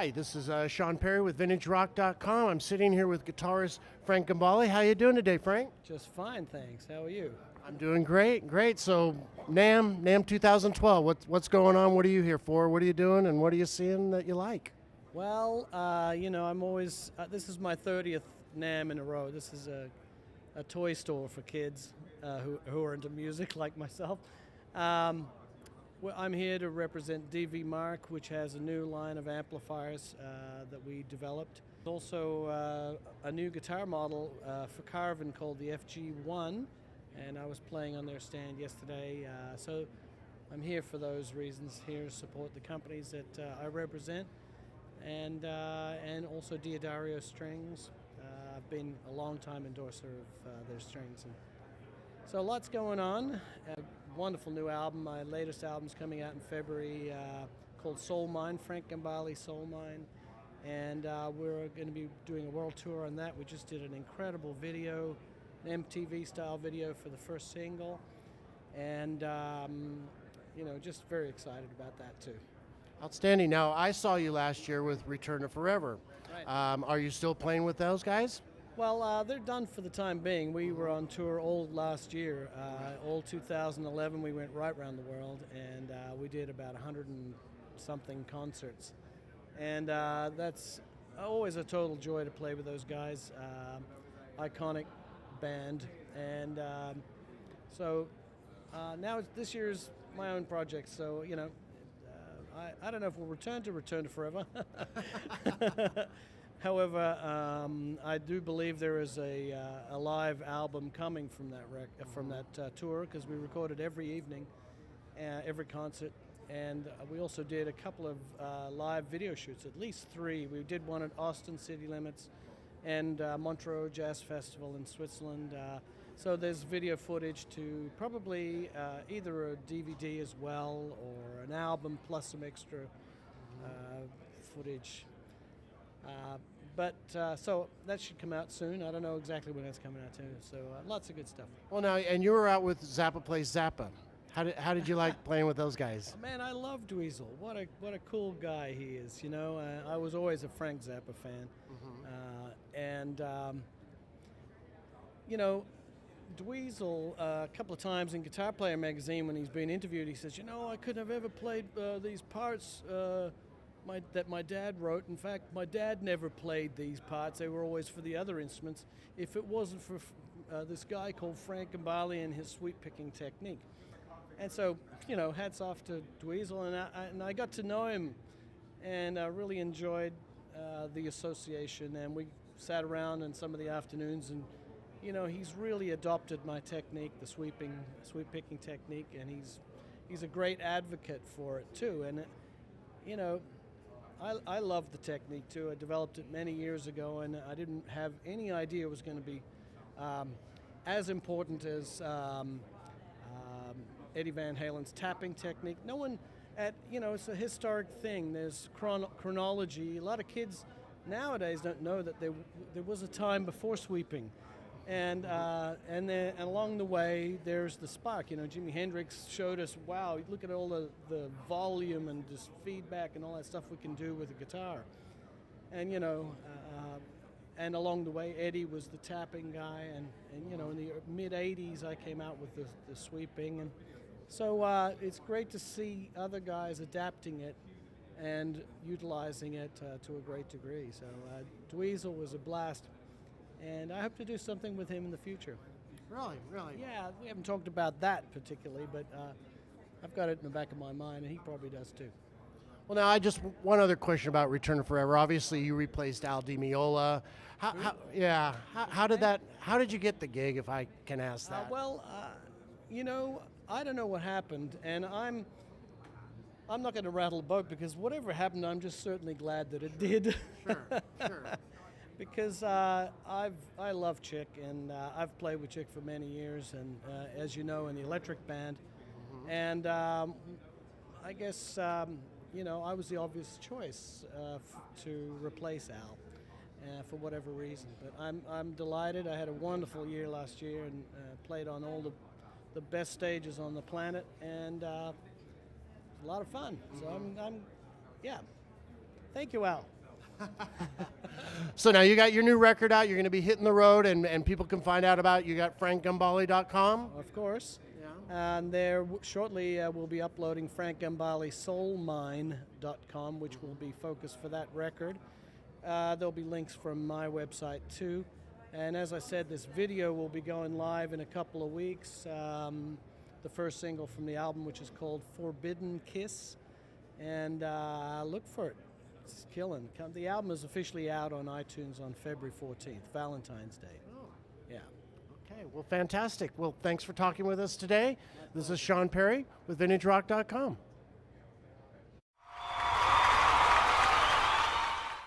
Hi, this is Sean Perry with VintageRock.com. I'm sitting here with guitarist Frank Gambale. How you doing today, Frank? Just fine, thanks. How are you? I'm doing great, great. So NAMM 2012, what's going on? What are you here for? What are you doing, and what are you seeing that you like? Well, I'm always, this is my 30th NAMM in a row. This is a toy store for kids who are into music like myself. Well, I'm here to represent DV Mark, which has a new line of amplifiers that we developed. Also a new guitar model for Carvin called the FG1, and I was playing on their stand yesterday. So I'm here for those reasons, here to support the companies that I represent, and also Diodario Strings. I've been a long time endorser of their strings. And so lots going on. A wonderful new album. My latest album's coming out in February called Soul Mine, Frank Gambale Soul Mine. And we're going to be doing a world tour on that. We just did an incredible video, an MTV style video for the first single. And, just very excited about that too. Outstanding. Now, I saw you last year with Return to Forever. Right. Are you still playing with those guys? Well, they're done for the time being. We were on tour all last year. All 2011, we went right around the world, and we did about 100 and something concerts. And that's always a total joy to play with those guys. Iconic band. And so now this year's my own project. So, I don't know if we'll return to Forever. However, I do believe there is a live album coming from that tour, because we recorded every evening, every concert, and we also did a couple of live video shoots, at least 3. We did one at Austin City Limits and Montreux Jazz Festival in Switzerland. So there's video footage to probably either a DVD as well, or an album plus some extra footage. So that should come out soon. I don't know exactly when that's coming out too. So lots of good stuff. Well, now, and you were out with Zappa Plays Zappa. How did you like playing with those guys? Man, I love Dweezil. What a cool guy he is. I was always a Frank Zappa fan, Dweezil, a couple of times in Guitar Player magazine when he's been interviewed, he says, I couldn't have ever played these parts that my dad wrote. In fact, my dad never played these parts. They were always for the other instruments. If it wasn't for this guy called Frank Gambale and his sweep picking technique. And so, hats off to Dweezil, and I got to know him, and I really enjoyed the association, and we sat around in some of the afternoons, and he's really adopted my technique, the sweep picking technique, and he's a great advocate for it too. And I love the technique too. I developed it many years ago, and I didn't have any idea it was going to be as important as Eddie Van Halen's tapping technique. No one it's a historic thing. There's chronology. A lot of kids nowadays don't know that there was a time before sweeping. And along the way, there's the spark. Jimi Hendrix showed us, wow, look at all the volume and just feedback and all that stuff we can do with a guitar. And, and along the way, Eddie was the tapping guy. And in the mid-'80s, I came out with the sweeping. And so it's great to see other guys adapting it and utilizing it to a great degree. So Dweezil was a blast. And I hope to do something with him in the future. Really? Yeah, we haven't talked about that particularly, but I've got it in the back of my mind, and he probably does too. Well, now, one other question about Return to Forever. Obviously, you replaced Al Di Meola. How did you get the gig, if I can ask that? I don't know what happened, and I'm not going to rattle the boat, because whatever happened, I'm just certainly glad that it did. Sure. Because I love Chick, and I've played with Chick for many years, and as you know, in the electric band. And I guess I was the obvious choice to replace Al for whatever reason. But I'm delighted. I had a wonderful year last year, and played on all the best stages on the planet, and a lot of fun. So I'm Thank you, Al. So now you got your new record out. You're going to be hitting the road, and people can find out about it. You got frankgambale.com. Of course. Yeah. And there shortly we'll be uploading frankgambalesoulmine.com, which will be focused for that record. There'll be links from my website too. And as I said, this video will be going live in a couple of weeks. The first single from the album, which is called Forbidden Kiss. And look for it. It's killing. The album is officially out on iTunes on February 14th, Valentine's Day. Oh. Yeah. Okay, well, fantastic. Well, thanks for talking with us today. This is Sean Perry with VintageRock.com.